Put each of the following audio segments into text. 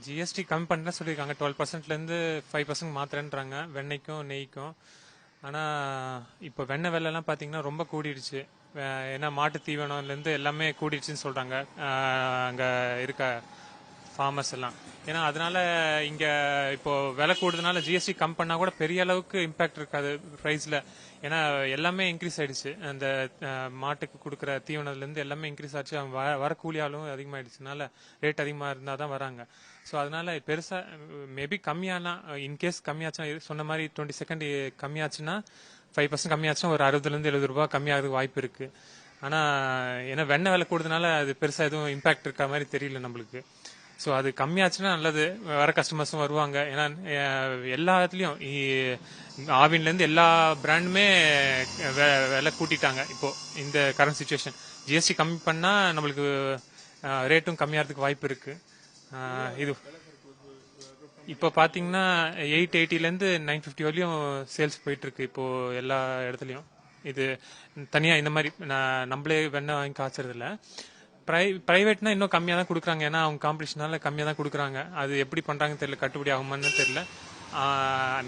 GST கம்மி பண்ணுறேன்னு சொல்லியிருக்காங்க. 12%லேருந்து 5% மாத்திரன்றாங்க வெண்ணெய்க்கும் நெய்க்கும். ஆனால் இப்போ வெண்ணெய் விலைலாம் பார்த்தீங்கன்னா ரொம்ப கூடிடுச்சு. ஏன்னா மாட்டு தீவனம்லேருந்து எல்லாமே கூடிடுச்சுன்னு சொல்கிறாங்க அங்கே இருக்க ஃபார்மர்ஸ் எல்லாம். ஏன்னா அதனால இங்கே இப்போ விலை கூடுறதுனால ஜிஎஸ்டி கம் பண்ணால் கூட பெரிய அளவுக்கு இம்பேக்ட் இருக்காது ப்ரைஸில். ஏன்னா எல்லாமே இன்க்ரீஸ் ஆயிடுச்சு. அந்த மாட்டுக்கு கொடுக்குற தீவனத்துலேருந்து எல்லாமே இன்க்ரீஸ் ஆச்சு. அவங்க வர கூலியாலும் அதிகமாகிடுச்சுனால ரேட் அதிகமாக இருந்தால் தான் வராங்க. ஸோ அதனால பெருசாக மேபி கம்மியானா, இன்கேஸ் கம்மியாச்சுன்னா சொன்ன மாதிரி 22 கம்மியாச்சுன்னா 5% கம்மியாச்சுன்னா ஒரு 60லேருந்து 70 ரூபா கம்மியாகிறதுக்கு வாய்ப்பு இருக்குது. ஆனால் ஏன்னா வெண்ணெய் விலை கூடுறதுனால அது பெருசாக எதுவும் இம்பேக்ட் இருக்க மாதிரி தெரியல நம்மளுக்கு. ஸோ அது கம்மியாச்சுன்னா நல்லது, வர கஸ்டமர்ஸும் வருவாங்க. ஏன்னா எல்லா இடத்துலையும் ஆவின்லேருந்து எல்லா பிராண்டுமே விலை கூட்டிட்டாங்க இப்போ இந்த கரண்ட் சுச்சுவேஷன். ஜிஎஸ்டி கம்மி பண்ணால் நம்மளுக்கு ரேட்டும் கம்மியாகிறதுக்கு வாய்ப்பு இருக்கு. இது இப்போ பார்த்தீங்கன்னா 880லேருந்து 950 வரையும் சேல்ஸ் போயிட்டு இருக்கு இப்போ எல்லா இடத்துலையும். இது தனியாக இந்த மாதிரி நம்மளே வெண்ணெய் வாங்கி காய்ச்சறது இல்லை. பிரைவேட்னா இன்னும் கம்மியாக தான் கொடுக்குறாங்க. ஏன்னா அவங்க காம்படிஷனால கம்மியாக தான் கொடுக்குறாங்க. அது எப்படி பண்ணுறாங்கன்னு தெரியல, கட்டுப்படி ஆகுமான்னு தெரியல.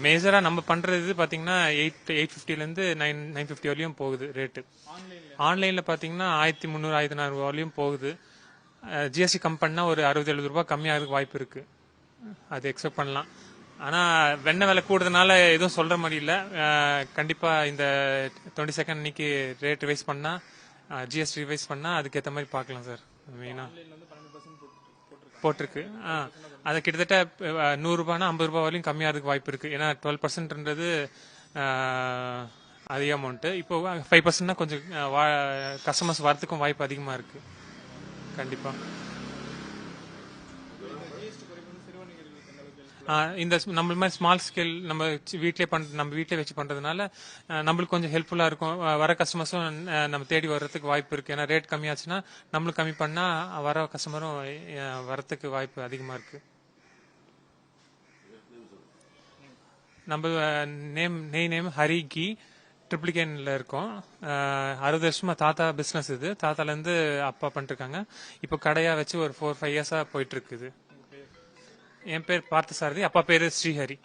மேஜராக நம்ம பண்ணுறது பார்த்தீங்கன்னா 850லேருந்து 950 வரையும் போகுது ரேட்டு. ஆன்லைனில் பார்த்தீங்கன்னா 1300 1400 வரையும் போகுது. ஜிஎஸ்டி கம் பண்ணால் ஒரு 60-70 ரூபா கம்மியாகிறதுக்கு வாய்ப்பு இருக்குது. அது எக்ஸ்பெக்ட் பண்ணலாம். ஆனால் வெண்ணெய் விலை கூடுறதுனால எதுவும் சொல்கிற மாதிரி இல்லை. கண்டிப்பாக இந்த 22 அன்னைக்கு ரேட் ரிவைஸ் பண்ணால், ஜிஎஸ்டி ரிவைஸ் பண்ணால் அதுக்கேற்ற மாதிரி பார்க்கலாம் சார். மெயினாக போட்டிருக்கு. அது கிட்டத்தட்ட 100 ரூபானா 50 ரூபா வரையும் கம்மியாகிறதுக்கு வாய்ப்பு இருக்குது. ஏன்னா 12%ன்றது அதிக அமௌண்ட்டு. இப்போ 5%னா கொஞ்சம் கஸ்டமர்ஸ் வரத்துக்கும் வாய்ப்பு அதிகமாக இருக்குது. கண்டிப்பாக இந்த நம்ம மாதிரி ஸ்மால் ஸ்கேல் நம்ம வீட்டிலே வச்சு பண்றதுனால நம்மளுக்கு கொஞ்சம் ஹெல்ப்ஃபுல்லா இருக்கும். வர கஸ்டமர்ஸும் நம்ம தேடி வர்றதுக்கு வாய்ப்பு இருக்கு. ஏன்னா ரேட் கம்மியாச்சுன்னா நம்மளுக்கு கம்மி பண்ணா வர கஸ்டமரும் வரத்துக்கு வாய்ப்பு அதிகமா இருக்கு. நம்ம நேம் ஹரி கி ட்ரிப்ளிகேன்ல இருக்கோம். 60 வருஷமா தாத்தா பிசினஸ். இது தாத்தால இருந்து அப்பா பண்ணிட்டு இருக்காங்க. இப்போ கடையா வச்சு ஒரு 4-5 இயர்ஸா போயிட்டு இருக்குது. என் பேர் பார்த்தசாரதி, அப்பா பேரு ஸ்ரீஹரி.